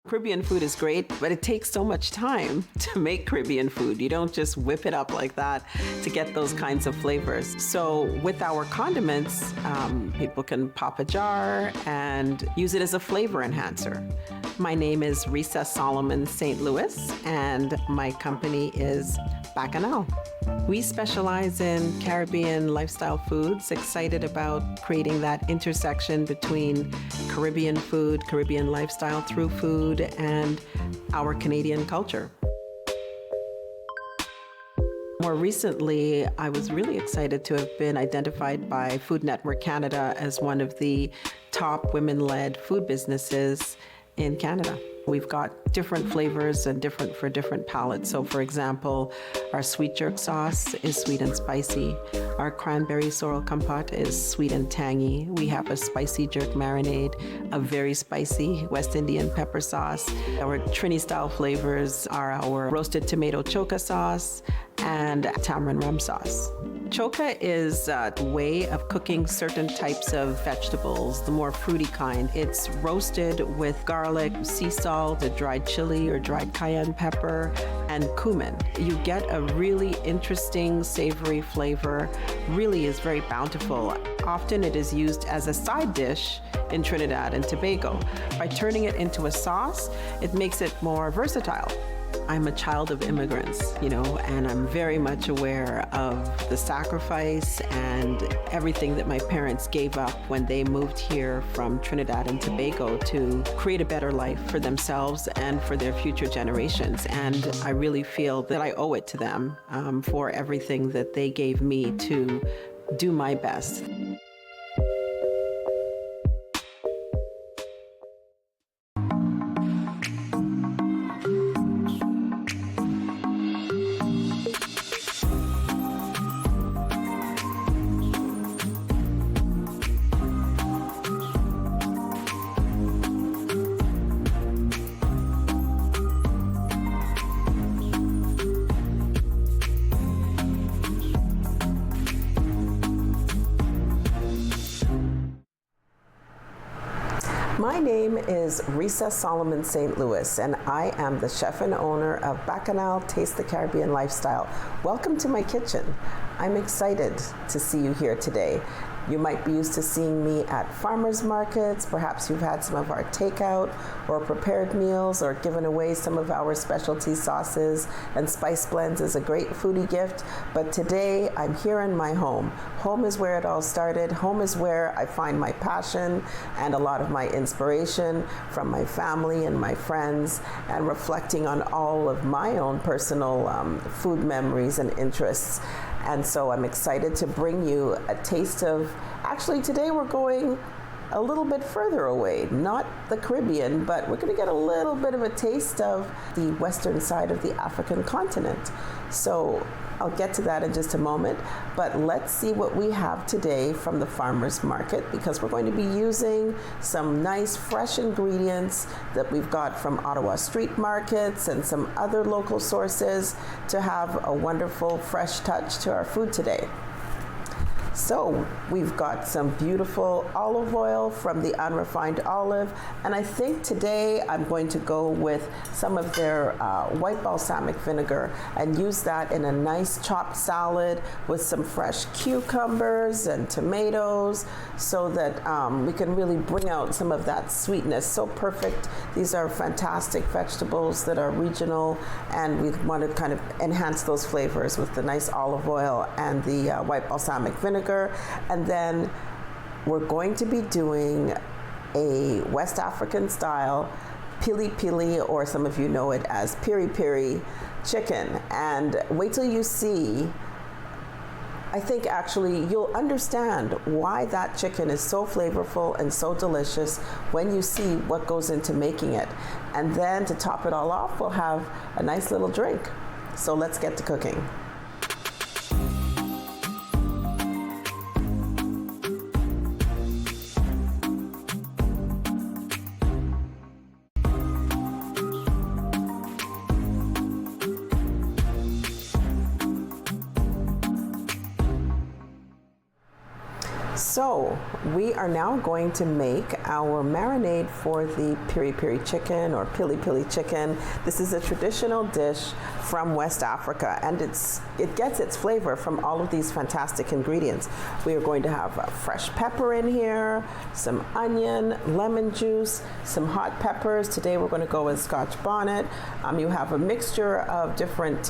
Caribbean food is great, but it takes so much time to make Caribbean food. You don't just whip it up like that to get those kinds of flavors. So with our condiments, people can pop a jar and use it as a flavor enhancer. My name is Resa Solomon St. Louis, and my company is Bacchanal. We specialize in Caribbean lifestyle foods, excited about creating that intersection between Caribbean food, Caribbean lifestyle through food, and our Canadian culture. More recently, I was really excited to have been identified by Food Network Canada as one of the top women-led food businesses in Canada. We've got different flavors and different palates. So for example, our sweet jerk sauce is sweet and spicy. Our cranberry sorrel compote is sweet and tangy. We have a spicy jerk marinade, a very spicy West Indian pepper sauce. Our Trini style flavors are our roasted tomato choka sauce and tamarind rum sauce. Choka is a way of cooking certain types of vegetables, the more fruity kind. It's roasted with garlic, sea salt, a dried chili or dried cayenne pepper, and cumin. You get a really interesting savory flavor, really is very bountiful. Often it is used as a side dish in Trinidad and Tobago. By turning it into a sauce, it makes it more versatile. I'm a child of immigrants, and I'm very much aware of the sacrifice and everything that my parents gave up when they moved here from Trinidad and Tobago to create a better life for themselves and for their future generations. And I really feel that I owe it to them for everything that they gave me to do my best. My name is Resa Solomon St. Louis, and I am the chef and owner of Bacchanal Taste the Caribbean Lifestyle. Welcome to my kitchen. I'm excited to see you here today. You might be used to seeing me at farmers markets. Perhaps you've had some of our takeout or prepared meals or given away some of our specialty sauces and spice blends as a great foodie gift. But today I'm here in my home. Home is where it all started. Home is where I find my passion and a lot of my inspiration from my family and my friends, and reflecting on all of my own personal food memories and interests. And so I'm excited to bring you a taste of, actually today we're going a little bit further away, not the Caribbean, but we're going to get a little bit of a taste of the western side of the African continent. So I'll get to that in just a moment, but let's see what we have today from the farmers market, because we're going to be using some nice fresh ingredients that we've got from Ottawa street markets and some other local sources to have a wonderful fresh touch to our food today. So we've got some beautiful olive oil from the unrefined olive, and I think today I'm going to go with some of their white balsamic vinegar and use that in a nice chopped salad with some fresh cucumbers and tomatoes, so that we can really bring out some of that sweetness. So perfect. These are fantastic vegetables that are regional, and we want to kind of enhance those flavors with the nice olive oil and the white balsamic vinegar. And then we're going to be doing a West African style Piri-Piri, or some of you know it as Piri-Piri chicken. And wait till you see, I think actually you'll understand why that chicken is so flavorful and so delicious when you see what goes into making it. And then to top it all off, we'll have a nice little drink. So let's get to cooking. So we are now going to make our marinade for the Piri-Piri chicken or Pili-Pili chicken. This is a traditional dish from West Africa, and it gets its flavor from all of these fantastic ingredients. We are going to have fresh pepper in here, some onion, lemon juice, some hot peppers. Today we're going to go with Scotch bonnet. You have a mixture of different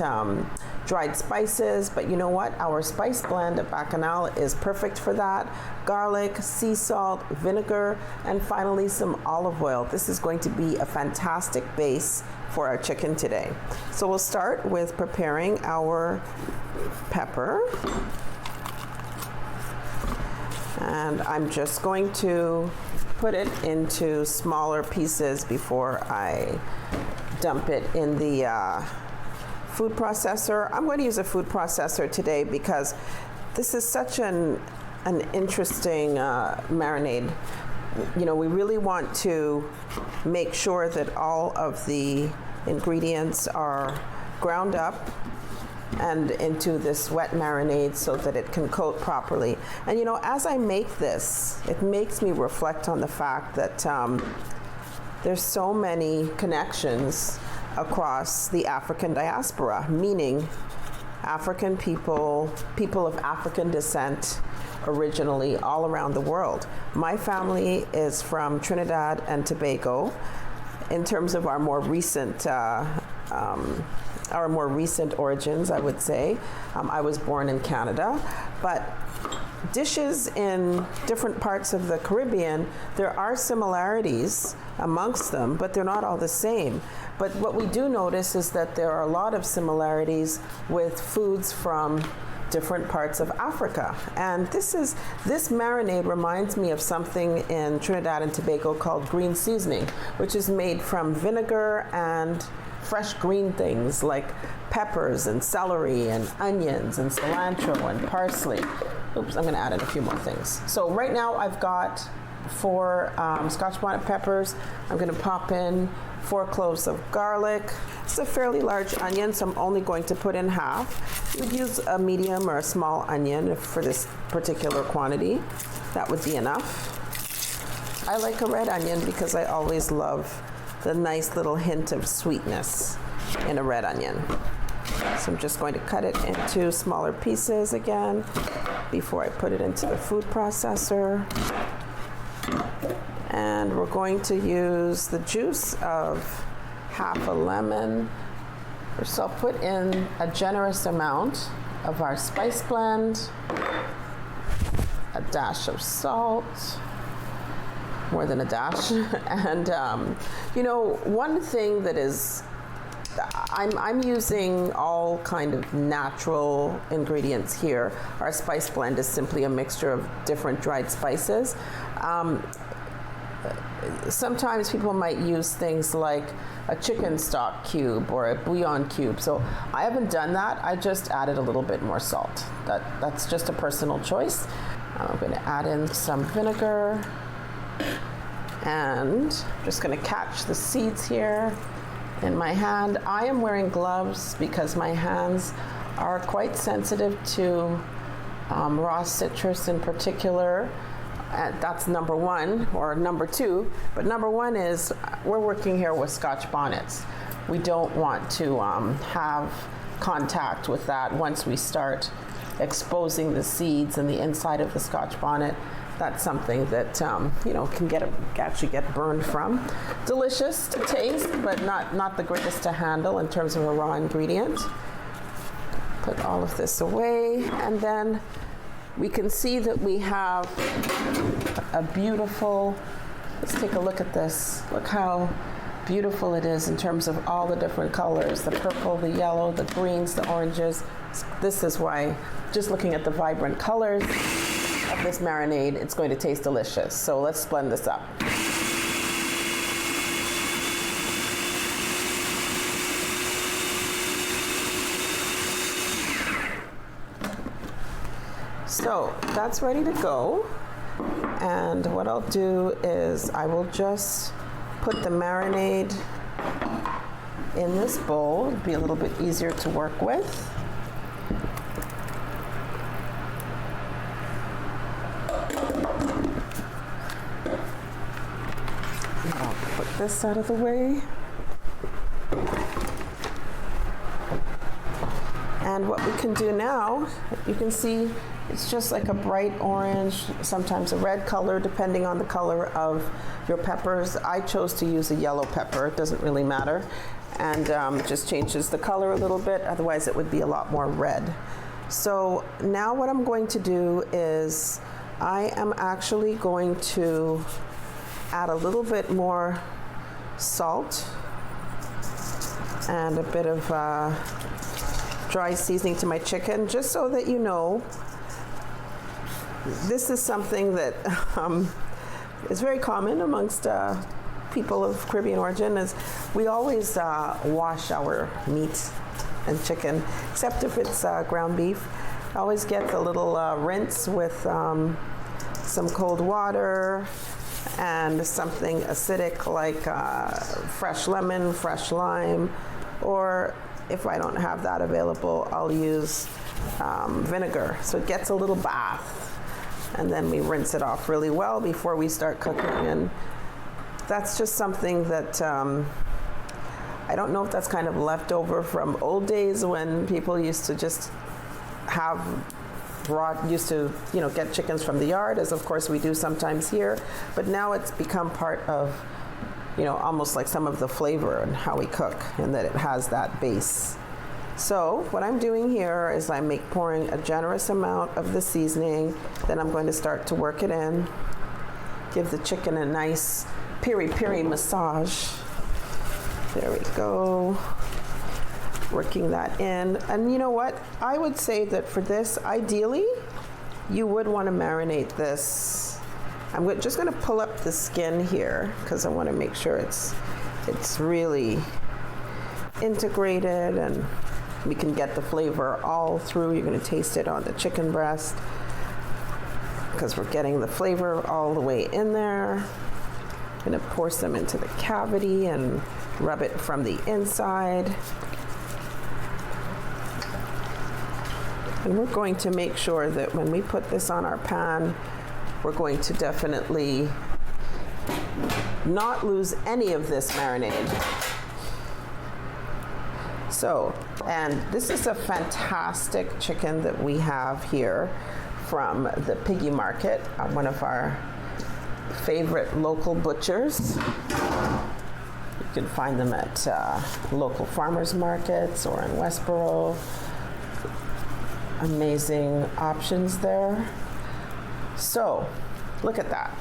dried spices, but you know what? Our spice blend at Bacchanal is perfect for that. Garlic, sea salt, vinegar, and finally some olive oil. This is going to be a fantastic base for our chicken today. So we'll start with preparing our pepper. And I'm just going to put it into smaller pieces before I dump it in the food processor. I'm going to use a food processor today because this is such an interesting marinade. You know, we really want to make sure that all of the ingredients are ground up and into this wet marinade so that it can coat properly. And you know, as I make this, it makes me reflect on the fact that there's so many connections across the African diaspora, meaning African people of African descent originally all around the world. My family is from Trinidad and Tobago. In terms of our more recent origins, I would say. I was born in Canada, but dishes in different parts of the Caribbean, there are similarities amongst them, but they're not all the same. But what we do notice is that there are a lot of similarities with foods from different parts of Africa. And this marinade reminds me of something in Trinidad and Tobago called green seasoning, which is made from vinegar and fresh green things like peppers and celery and onions and cilantro and parsley. Oops, I'm gonna add in a few more things. So right now I've got 4 Scotch bonnet peppers. I'm gonna pop in 4 cloves of garlic. It's a fairly large onion, so I'm only going to put in half. You would use a medium or a small onion for this particular quantity. That would be enough. I like a red onion because I always love the nice little hint of sweetness in a red onion. So I'm just going to cut it into smaller pieces again before I put it into the food processor. And we're going to use the juice of half a lemon. So I'll put in a generous amount of our spice blend, a dash of salt, more than a dash. And you know, one thing that is, I'm using all kind of natural ingredients here. Our spice blend is simply a mixture of different dried spices. Sometimes people might use things like a chicken stock cube or a bouillon cube. So I haven't done that. I just added a little bit more salt. That's just a personal choice. I'm going to add in some vinegar. And I'm just going to catch the seeds here in my hand. I am wearing gloves because my hands are quite sensitive to raw citrus in particular. That's number 1, or number 2. But number 1 is we're working here with Scotch bonnets. We don't want to have contact with that once we start exposing the seeds and the inside of the Scotch bonnet. That's something that you know, can actually get burned from. Delicious to taste, but not the greatest to handle in terms of a raw ingredient. Put all of this away, and then we can see that we have a beautiful, let's take a look at this. Look how beautiful it is in terms of all the different colors, the purple, the yellow, the greens, the oranges. This is why, just looking at the vibrant colors of this marinade, it's going to taste delicious. So let's blend this up. So that's ready to go. And what I'll do is I will just put the marinade in this bowl. It'll be a little bit easier to work with. this out of the way. And what we can do now, you can see it's just like a bright orange, sometimes a red color, depending on the color of your peppers. I chose to use a yellow pepper, it doesn't really matter. And it just changes the color a little bit, otherwise it would be a lot more red. So now what I'm going to do is I am actually going to add a little bit more salt and a bit of dry seasoning to my chicken, just so that you know, this is something that is very common amongst people of Caribbean origin, is we always wash our meat and chicken, except if it's ground beef. Always get the little rinse with some cold water and something acidic like fresh lemon, fresh lime, or if I don't have that available, I'll use vinegar. So it gets a little bath, and then we rinse it off really well before we start cooking. And that's just something that I don't know if that's kind of left over from old days when people used to just have used to, you know, get chickens from the yard, as of course we do sometimes here, but now it's become part of, you know, almost like some of the flavor and how we cook, and that it has that base. So what I'm doing here is I'm pouring a generous amount of the seasoning, then I'm going to start to work it in, give the chicken a nice piri-piri massage. There we go. Working that in. And you know what? I would say that for this, ideally, you would want to marinate this. I'm just going to pull up the skin here because I want to make sure it's really integrated and we can get the flavor all through. You're going to taste it on the chicken breast because we're getting the flavor all the way in there. I'm going to pour some into the cavity and rub it from the inside. And we're going to make sure that when we put this on our pan, we're going to definitely not lose any of this marinade. So, and this is a fantastic chicken that we have here from the Piggy Market, one of our favorite local butchers. You can find them at local farmers markets or in Westboro. Amazing options there. So, look at that.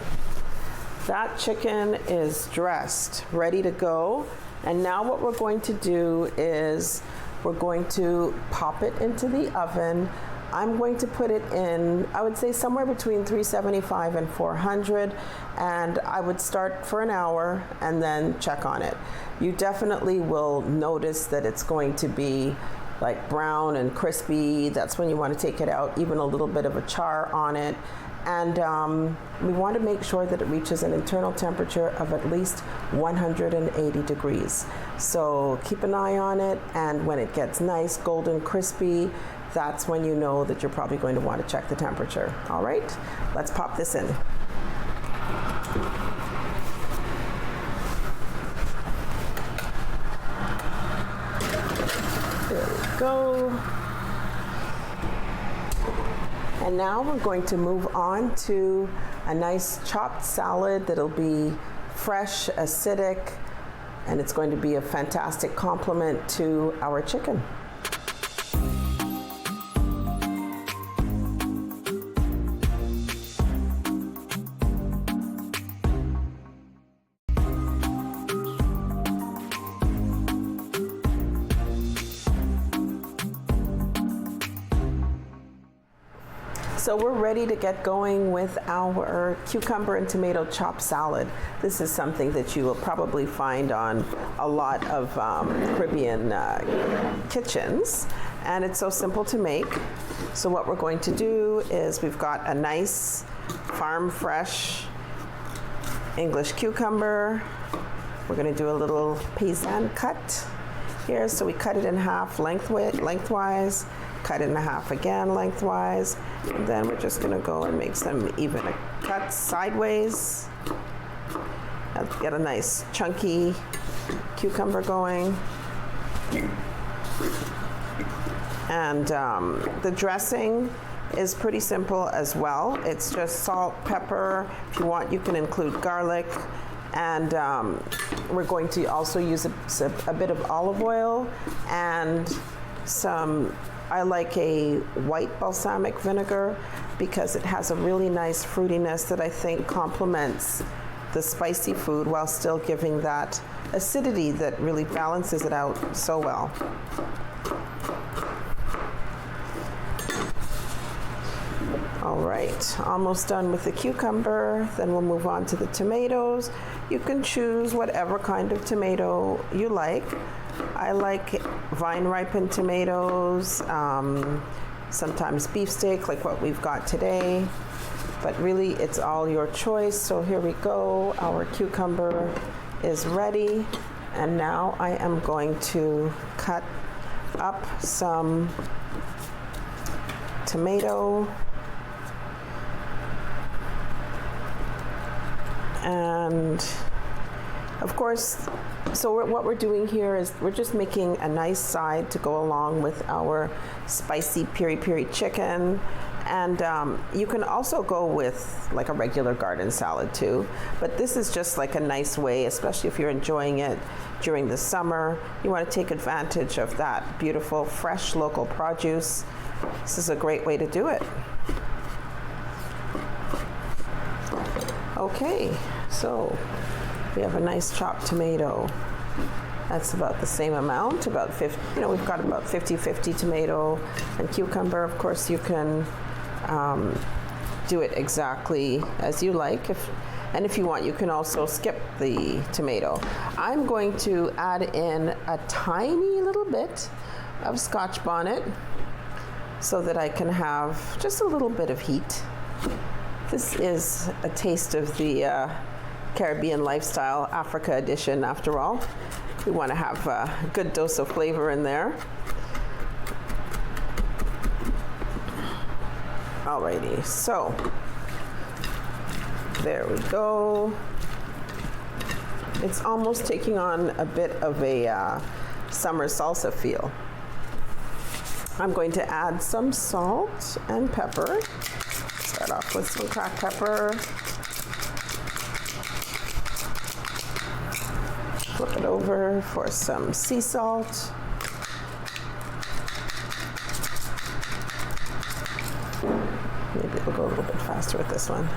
That chicken is dressed, ready to go. And now what we're going to do is we're going to pop it into the oven. I'm going to put it in, I would say somewhere between 375 and 400, and I would start for an hour and then check on it. You definitely will notice that it's going to be like brown and crispy. That's when you want to take it out, even a little bit of a char on it. And we want to make sure that it reaches an internal temperature of at least 180 degrees. So keep an eye on it, and when it gets nice, golden, crispy, that's when you know that you're probably going to want to check the temperature. All right, let's pop this in. There we go. And now we're going to move on to a nice chopped salad that'll be fresh, acidic, and it's going to be a fantastic complement to our chicken. So we're ready to get going with our cucumber and tomato chopped salad. This is something that you will probably find on a lot of Caribbean kitchens, and it's so simple to make. So what we're going to do is we've got a nice farm fresh English cucumber. We're going to do a little paysan cut here. So we cut it in half lengthwise, cut it in half again lengthwise, and then we're just going to go and make some even cuts sideways. Get a nice chunky cucumber going. And the dressing is pretty simple as well. It's just salt, pepper. If you want, you can include garlic. And we're going to also use a bit of olive oil and some, I like a white balsamic vinegar because it has a really nice fruitiness that I think complements the spicy food while still giving that acidity that really balances it out so well. All right, almost done with the cucumber. Then we'll move on to the tomatoes. You can choose whatever kind of tomato you like. I like vine-ripened tomatoes, sometimes beefsteak, like what we've got today. But really, it's all your choice. So here we go. Our cucumber is ready. And now I am going to cut up some tomato. And of course, so what we're doing here is we're just making a nice side to go along with our spicy piri-piri chicken. And you can also go with like a regular garden salad too, but this is just like a nice way, especially if you're enjoying it during the summer. You want to take advantage of that beautiful, fresh, local produce. This is a great way to do it. Okay, so we have a nice chopped tomato. That's about the same amount, about 50, we've got about 50-50 tomato and cucumber. Of course, you can do it exactly as you like. And if you want, you can also skip the tomato. I'm going to add in a tiny little bit of Scotch bonnet so that I can have just a little bit of heat. This is a taste of the Caribbean lifestyle, Africa edition after all. We want to have a good dose of flavor in there. Alrighty, so there we go. It's almost taking on a bit of a summer salsa feel. I'm going to add some salt and pepper. Start off with some cracked pepper. Flip it over for some sea salt. Maybe it'll go a little bit faster with this one.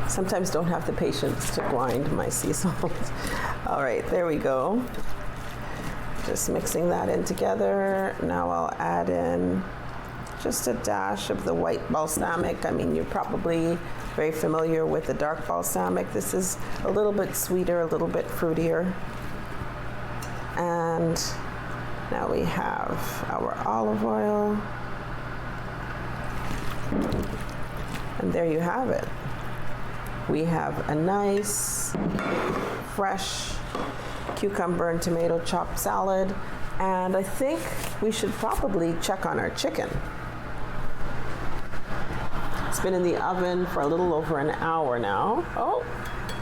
Sometimes don't have the patience to grind my sea salt. All right, there we go. Just mixing that in together. Now I'll add in just a dash of the white balsamic. I mean, you're probably very familiar with the dark balsamic. This is a little bit sweeter, a little bit fruitier. And now we have our olive oil. And there you have it. We have a nice, fresh cucumber and tomato chopped salad. And I think we should probably check on our chicken. It's been in the oven for a little over an hour now. Oh,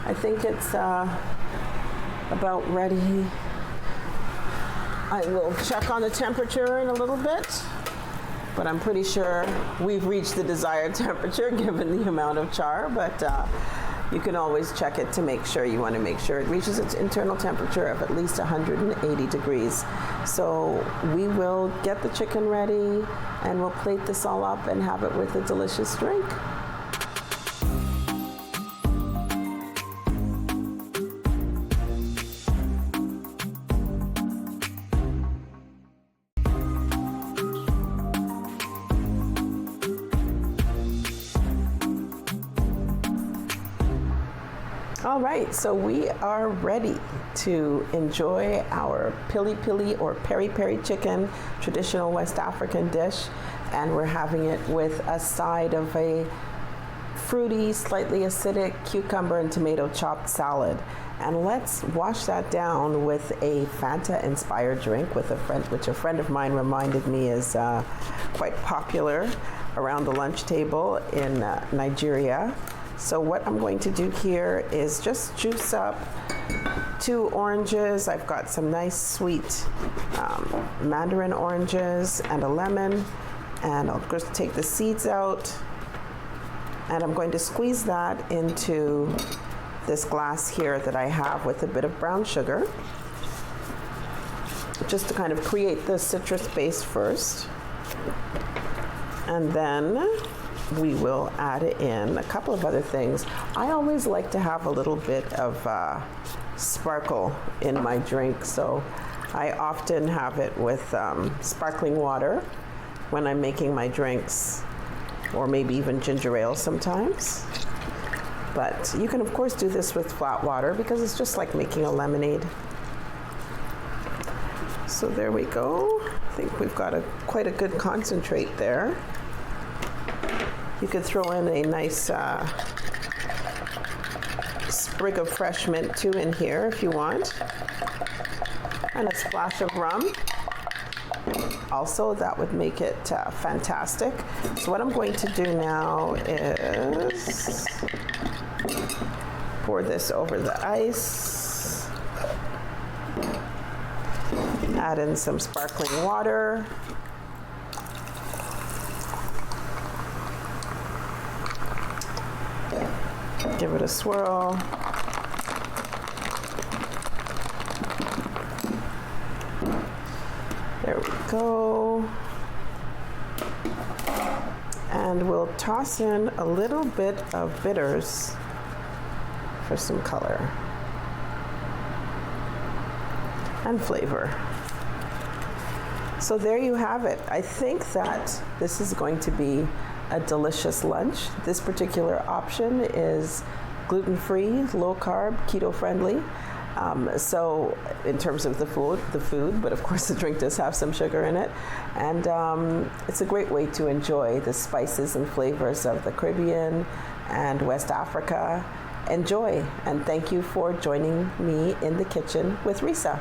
I think it's about ready. I will check on the temperature in a little bit, but I'm pretty sure we've reached the desired temperature given the amount of char, but you can always check it to make sure. You want to make sure it reaches its internal temperature of at least 180 degrees. So we will get the chicken ready and we'll plate this all up and have it with a delicious drink. All right, so we are ready to enjoy our pili-pili or peri-peri chicken, traditional West African dish, and we're having it with a side of a fruity, slightly acidic cucumber and tomato chopped salad. And let's wash that down with a Fanta-inspired drink with a friend, which a friend of mine reminded me is quite popular around the lunch table in Nigeria. So what I'm going to do here is just juice up 2 oranges. I've got some nice sweet mandarin oranges and a lemon, and I'll just take the seeds out, and I'm going to squeeze that into this glass here that I have with a bit of brown sugar, just to kind of create the citrus base first. And then we will add in a couple of other things. I always like to have a little bit of sparkle in my drink, so I often have it with sparkling water when I'm making my drinks, or maybe even ginger ale sometimes. But you can of course do this with flat water because it's just like making a lemonade. So there we go. I think we've got quite a good concentrate there. You could throw in a nice sprig of fresh mint too in here if you want, and a splash of rum. Also, that would make it fantastic. So what I'm going to do now is pour this over the ice, add in some sparkling water, give it a swirl. There we go. And we'll toss in a little bit of bitters for some color and flavor. So there you have it. I think that this is going to be a delicious lunch. This particular option is gluten-free, low-carb, keto-friendly. So in terms of the food, but of course the drink does have some sugar in it. And it's a great way to enjoy the spices and flavors of the Caribbean and West Africa. Enjoy, and thank you for joining me in the kitchen with Resa.